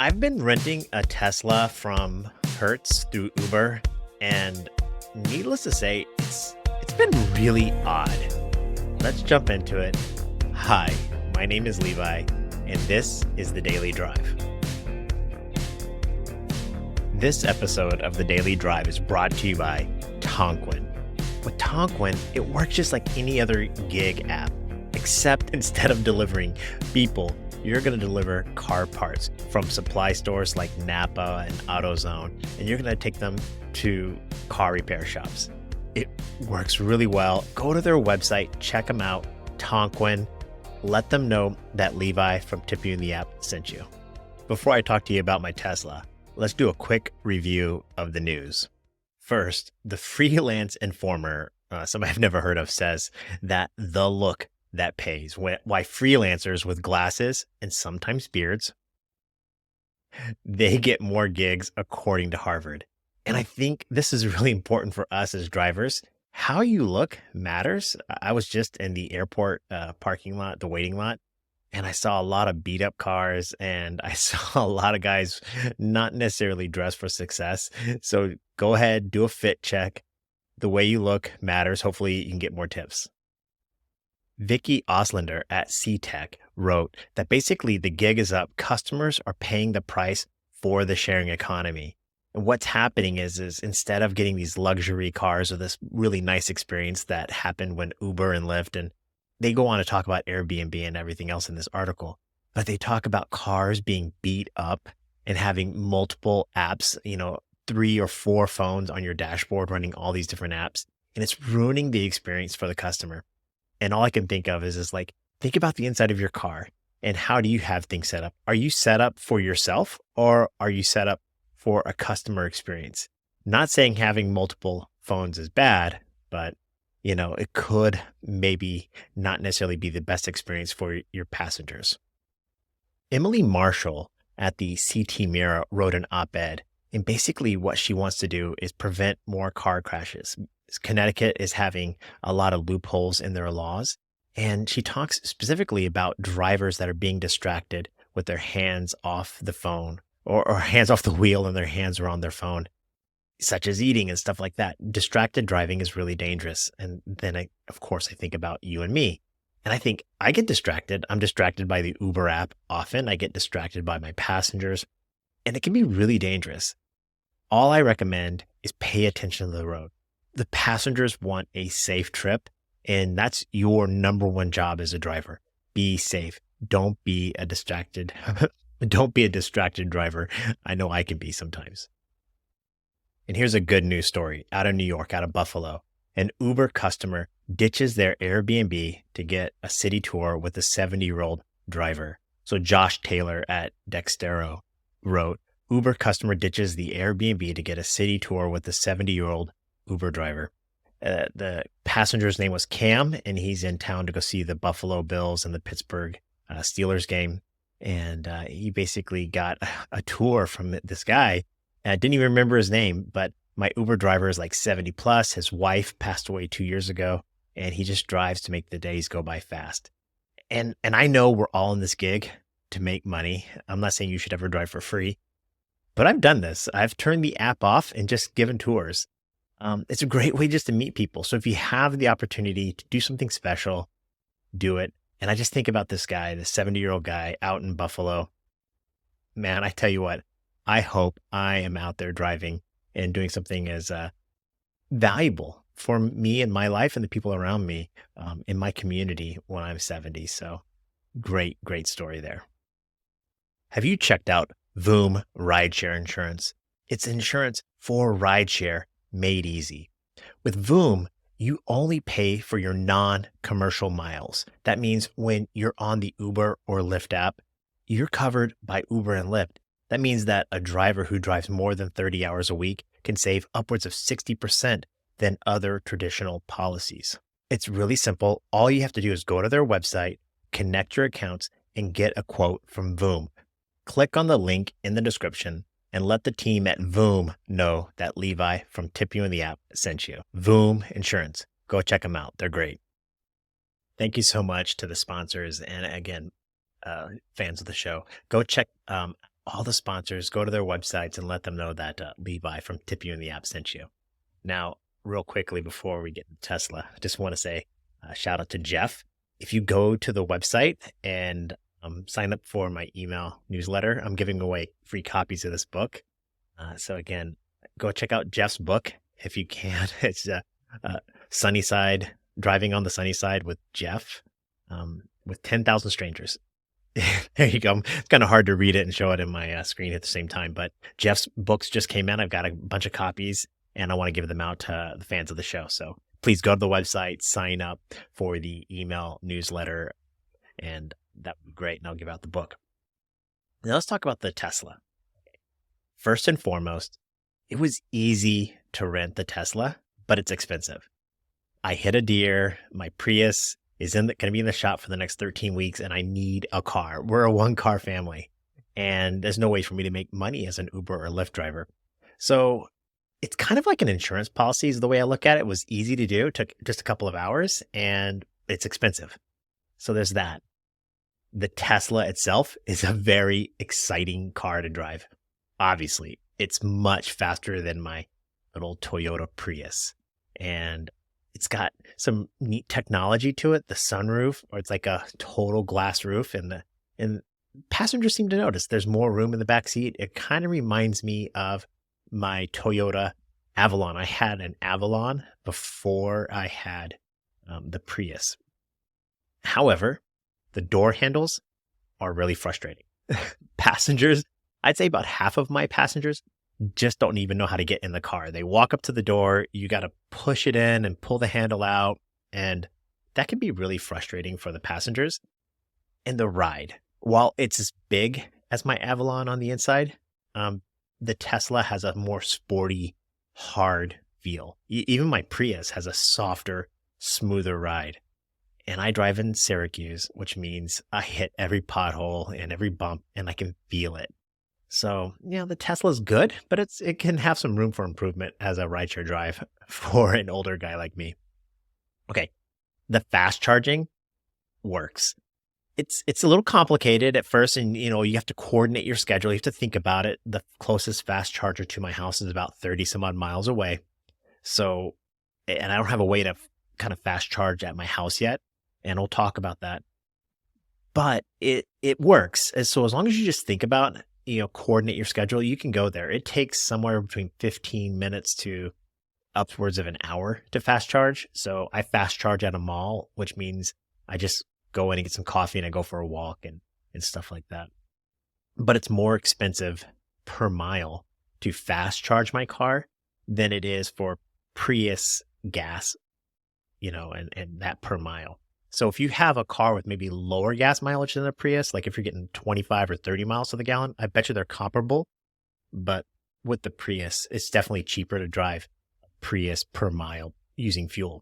I've been renting a Tesla from Hertz through Uber, and needless to say, it's been really odd. Let's jump into it. Hi, my name is Levi, and this is the Daily Drive. This episode of the Daily Drive is brought to you by Tonquin. With Tonquin, it works just like any other gig app, except instead of delivering people, you're going to deliver car parts from supply stores like Napa and AutoZone, and you're going to take them to car repair shops. It works really well. Go to their website, check them out, Tonquin. Let them know that Levi from Tip You in the App sent you. Before I talk to you about my Tesla, let's do a quick review of the news. First, the Freelance Informer, somebody I've never heard of, says that the look that pays, why freelancers with glasses and sometimes beards, they get more gigs according to Harvard. And I think this is really important for us as drivers. How you look matters. I was just in the airport parking lot, the waiting lot, and I saw a lot of beat up cars and I saw a lot of guys not necessarily dressed for success. So go ahead, do a fit check. The way you look matters. Hopefully you can get more tips. Vicky Oslander at CTech wrote that basically the gig is up. Customers are paying the price for the sharing economy. And what's happening is instead of getting these luxury cars or this really nice experience that happened when Uber and Lyft, and they go on to talk about Airbnb and everything else in this article, but they talk about cars being beat up and having multiple apps, 3 or 4 phones on your dashboard running all these different apps. And it's ruining the experience for the customer. And all I can think of is think about the inside of your car and how do you have things set up? Are you set up for yourself or are you set up for a customer experience? Not saying having multiple phones is bad, but it could maybe not necessarily be the best experience for your passengers. Emily Marshall at the CT Mirror wrote an op-ed, and basically what she wants to do is prevent more car crashes. Connecticut is having a lot of loopholes in their laws. And she talks specifically about drivers that are being distracted with their hands off the phone or hands off the wheel and their hands are on their phone, such as eating and stuff like that. Distracted driving is really dangerous. And then of course, I think about you and me. And I think I get distracted. I'm distracted by the Uber app often. I get distracted by my passengers, and it can be really dangerous. All I recommend is pay attention to the road. The passengers want a safe trip, and that's your number one job as a driver. Be safe. Don't be a distracted driver. I know I can be sometimes. And here's a good news story out of New York, out of Buffalo. An Uber customer ditches their Airbnb to get a city tour with a 70-year-old driver. So Josh Taylor at Dextero wrote, Uber customer ditches the Airbnb to get a city tour with a 70-year-old Uber driver. The passenger's name was Cam, and he's in town to go see the Buffalo Bills and the Pittsburgh Steelers game. And he basically got a tour from this guy. I didn't even remember his name, but my Uber driver is like 70 plus. His wife passed away 2 years ago, and he just drives to make the days go by fast. And I know we're all in this gig to make money. I'm not saying you should ever drive for free, but I've done this. I've turned the app off and just given tours. It's a great way just to meet people. So if you have the opportunity to do something special, do it. And I just think about this guy, the 70-year-old guy out in Buffalo. Man, I tell you what, I hope I am out there driving and doing something as valuable for me and my life and the people around me in my community when I'm 70. So great story there. Have you checked out VOOM Rideshare Insurance? It's insurance for rideshare made easy. With VOOM, you only pay for your non-commercial miles. That means when you're on the Uber or Lyft app, you're covered by Uber and Lyft. That means that a driver who drives more than 30 hours a week can save upwards of 60% than other traditional policies. It's really simple. All you have to do is go to their website, connect your accounts, and get a quote from VOOM. Click on the link in the description and let the team at VOOM know that Levi from Tip You in the App sent you. VOOM Insurance. Go check them out. They're great. Thank you so much to the sponsors and again, fans of the show. Go check all the sponsors, go to their websites and let them know that Levi from Tip You in the App sent you. Now, real quickly before we get to Tesla, I just want to say shout out to Jeff. If you go to the website and sign up for my email newsletter, I'm giving away free copies of this book. So again, go check out Jeff's book if you can. It's Sunnyside, Driving on the Sunny Side with Jeff, with 10,000 strangers. There you go. It's kind of hard to read it and show it in my screen at the same time, but Jeff's books just came out. I've got a bunch of copies and I want to give them out to the fans of the show. So please go to the website, sign up for the email newsletter, and that would be great. And I'll give out the book. Now let's talk about the Tesla. First and foremost, it was easy to rent the Tesla, but it's expensive. I hit a deer. My Prius is going to be in the shop for the next 13 weeks, and I need a car. We're a one-car family, and there's no way for me to make money as an Uber or Lyft driver. So it's kind of like an insurance policy is the way I look at it. It was easy to do. It took just a couple of hours, and it's expensive. So there's that. The Tesla itself is a very exciting car to drive. Obviously, it's much faster than my little Toyota Prius, and it's got some neat technology to it. The sunroof, or it's like a total glass roof, and passengers seem to notice there's more room in the back seat. It kind of reminds me of my Toyota Avalon. I had an Avalon before I had the Prius. However, the door handles are really frustrating. Passengers, I'd say about half of my passengers just don't even know how to get in the car. They walk up to the door, you got to push it in and pull the handle out, and that can be really frustrating for the passengers. And the ride, while it's as big as my Avalon on the inside, the Tesla has a more sporty, hard feel. Even my Prius has a softer, smoother ride. And I drive in Syracuse, which means I hit every pothole and every bump, and I can feel it. So, the Tesla's good, but it can have some room for improvement as a rideshare drive for an older guy like me. Okay, the fast charging works. It's a little complicated at first, and you have to coordinate your schedule. You have to think about it. The closest fast charger to my house is about 30 some odd miles away. So, and I don't have a way to kind of fast charge at my house yet, and we'll talk about that. But it works. And so as long as you just think about coordinate your schedule, you can go there. It takes somewhere between 15 minutes to upwards of an hour to fast charge. So I fast charge at a mall, which means I just go in and get some coffee and I go for a walk and stuff like that. But it's more expensive per mile to fast charge my car than it is for Prius gas, and that per mile. So if you have a car with maybe lower gas mileage than a Prius, like if you're getting 25 or 30 miles to the gallon, I bet you they're comparable. But with the Prius, it's definitely cheaper to drive Prius per mile using fuel.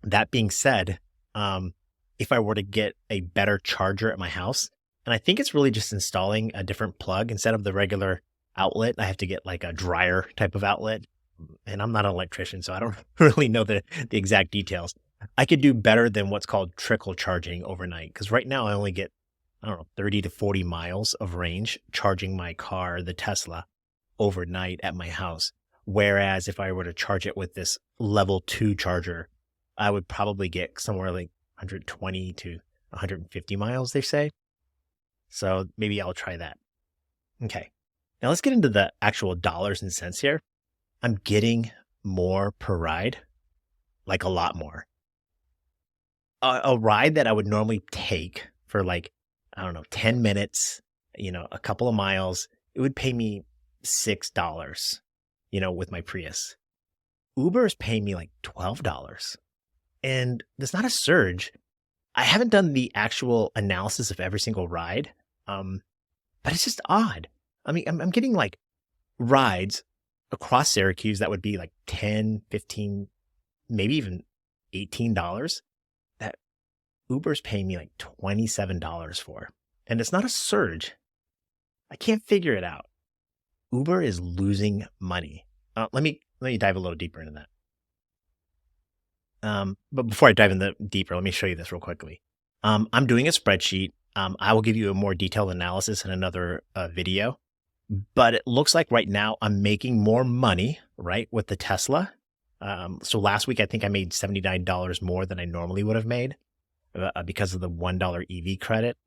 That being said, if I were to get a better charger at my house, and I think it's really just installing a different plug instead of the regular outlet, I have to get like a dryer type of outlet. And I'm not an electrician, so I don't really know the exact details. I could do better than what's called trickle charging overnight, because right now I only get, 30 to 40 miles of range charging my car, the Tesla, overnight at my house. Whereas if I were to charge it with this level 2 charger, I would probably get somewhere like 120 to 150 miles, they say. So maybe I'll try that. Okay. Now let's get into the actual dollars and cents here. I'm getting more per ride, like a lot more. A ride that I would normally take for 10 minutes, a couple of miles, it would pay me $6, with my Prius. Uber is paying me like $12. And there's not a surge. I haven't done the actual analysis of every single ride, but it's just odd. I mean, I'm getting like rides across Syracuse that would be like 10, 15, maybe even $18 that Uber's paying me like $27 for. And it's not a surge. I can't figure it out. Uber is losing money. Let me dive a little deeper into that. But before I dive in deeper, let me show you this real quickly. I'm doing a spreadsheet I will give you a more detailed analysis in another video. But it looks like right now I'm making more money, right, with the Tesla. So last week, I think I made $79 more than I normally would have made because of the $1 EV credit.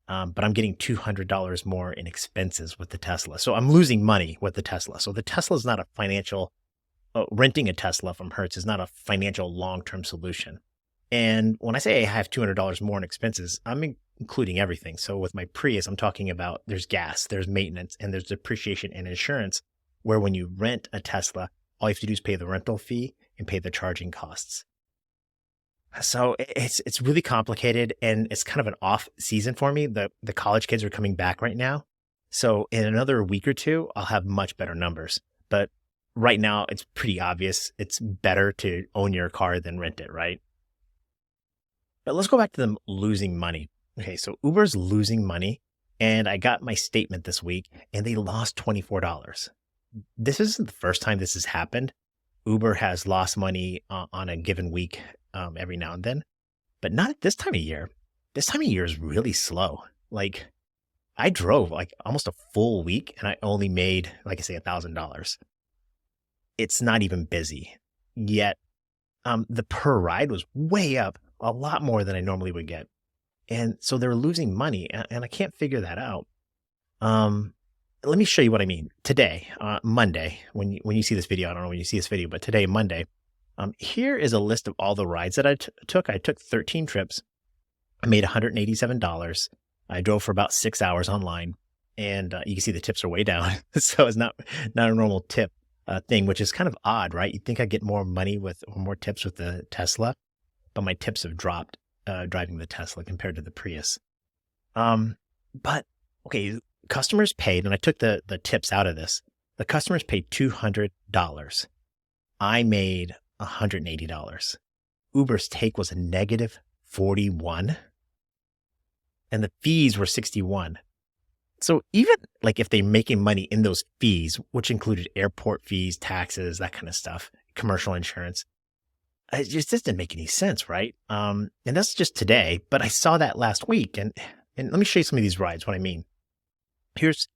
But I'm getting $200 more in expenses with the Tesla. So I'm losing money with the Tesla. So the Tesla is not a financial, renting a Tesla from Hertz is not a financial long-term solution. And when I say I have $200 more in expenses, I'm including everything. So with my Prius, I'm talking about there's gas, there's maintenance, and there's depreciation and insurance, where when you rent a Tesla, all you have to do is pay the rental fee and pay the charging costs. So it's really complicated, and it's kind of an off season for me. The college kids are coming back right now. So in another week or two, I'll have much better numbers. But right now, it's pretty obvious. It's better to own your car than rent it, right? But let's go back to them losing money. Okay, so Uber's losing money, and I got my statement this week, and they lost $24. This isn't the first time this has happened. Uber has lost money on a given week every now and then, but not at this time of year. This time of year is really slow. Like I drove like almost a full week and I only made, like I say, $1,000. It's not even busy yet. The per ride was way up, a lot more than I normally would get. And so they're losing money and I can't figure that out. Let me show you what I mean. Today, Monday, when you see this video, I don't know when you see this video, but today, Monday, here is a list of all the rides that I took. I took 13 trips. I made $187. I drove for about 6 hours online, and you can see the tips are way down. So it's not a normal tip thing, which is kind of odd, right? You'd think I'd get more money or more tips with the Tesla, but my tips have dropped driving the Tesla compared to the Prius. But okay, customers paid, and I took the tips out of this. The customers paid $200. I made $180. Uber's take was a negative 41, and the fees were 61. So even like if they're making money in those fees, which included airport fees, taxes, that kind of stuff, commercial insurance, it just didn't make any sense, right? And that's just today, but I saw that last week, and let me show you some of these rides, what I mean. Here's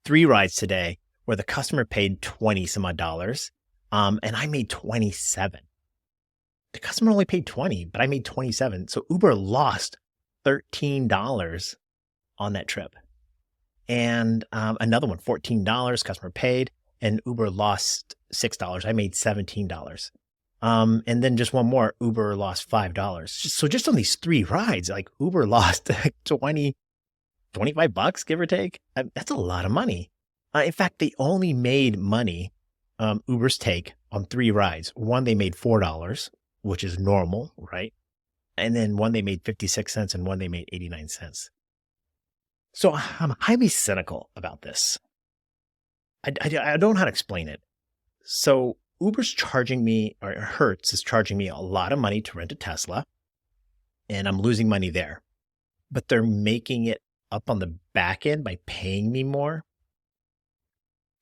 3 rides today where the customer paid 20 some odd dollars, and I made 27. The customer only paid 20, but I made 27. So Uber lost $13 on that trip. And another one, $14, customer paid, and Uber lost $6. I made $17. And then just one more, Uber lost $5. So just on these 3 rides, like Uber lost 20, $25, give or take. That's a lot of money. In fact, they only made money, Uber's take, on 3 rides. One, they made $4, which is normal, right? And then one, they made 56 cents, and one, they made 89 cents. So I'm highly cynical about this. I don't know how to explain it. So Uber's charging me, or Hertz is charging me a lot of money to rent a Tesla, and I'm losing money there. But they're making it up on the back end by paying me more.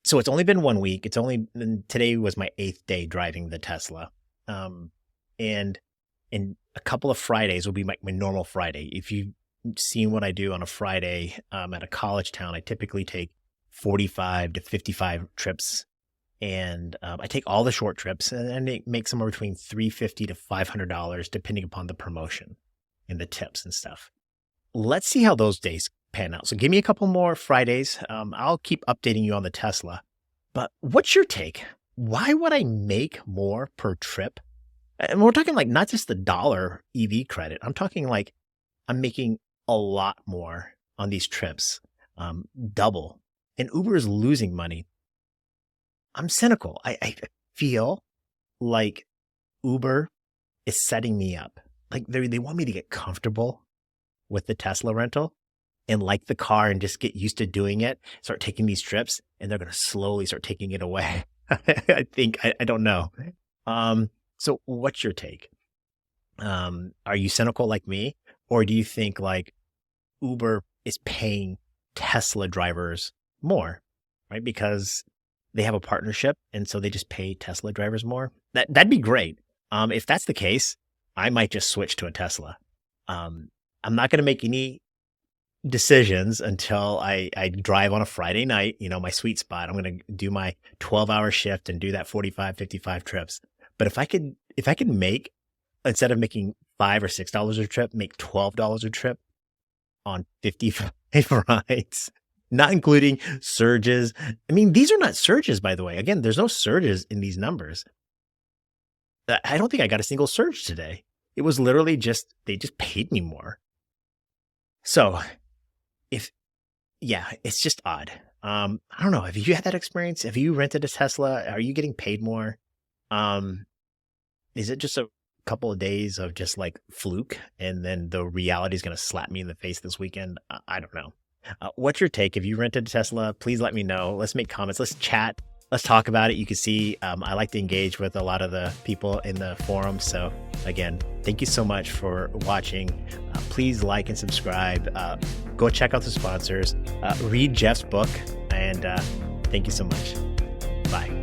So it's only been 1 week. Today was my 8th day driving the Tesla. And in a couple of Fridays will be my normal Friday. If you've seen what I do on a Friday at a college town, I typically take 45 to 55 trips. And I take all the short trips and I make somewhere between $350 to $500 depending upon the promotion and the tips and stuff. Let's see how those days pan out. So give me a couple more Fridays. I'll keep updating you on the Tesla. But what's your take? Why would I make more per trip? And we're talking like not just the dollar EV credit. I'm talking like I'm making a lot more on these trips, double. And Uber is losing money. I'm cynical. I feel like Uber is setting me up. Like they want me to get comfortable with the Tesla rental and like the car and just get used to doing it, start taking these trips, and they're going to slowly start taking it away. I don't know. So what's your take? Are you cynical like me? Or do you think like Uber is paying Tesla drivers more, right? Because they have a partnership and so they just pay Tesla drivers more? That'd be great. If that's the case, I might just switch to a Tesla. I'm not going to make any decisions until I drive on a Friday night, my sweet spot. I'm going to do my 12-hour shift and do that 45, 55 trips. But if I could make, instead of making $5 or $6 a trip, make $12 a trip on 55 rides, not including surges. I mean, these are not surges, by the way. Again, there's no surges in these numbers. I don't think I got a single surge today. It was literally just, they just paid me more. So if, yeah, it's just odd. I don't know. Have you had that experience? Have you rented a Tesla? Are you getting paid more? Um, is it just a couple of days of just like fluke and then the reality is going to slap me in the face this weekend? I don't know. What's your take? If you rented a Tesla, please let me know. Let's make comments. Let's chat. Let's talk about it. You can see I like to engage with a lot of the people in the forum. So again, thank you so much for watching. Please like and subscribe. Go check out the sponsors. Read Jeff's book. And thank you so much. Bye.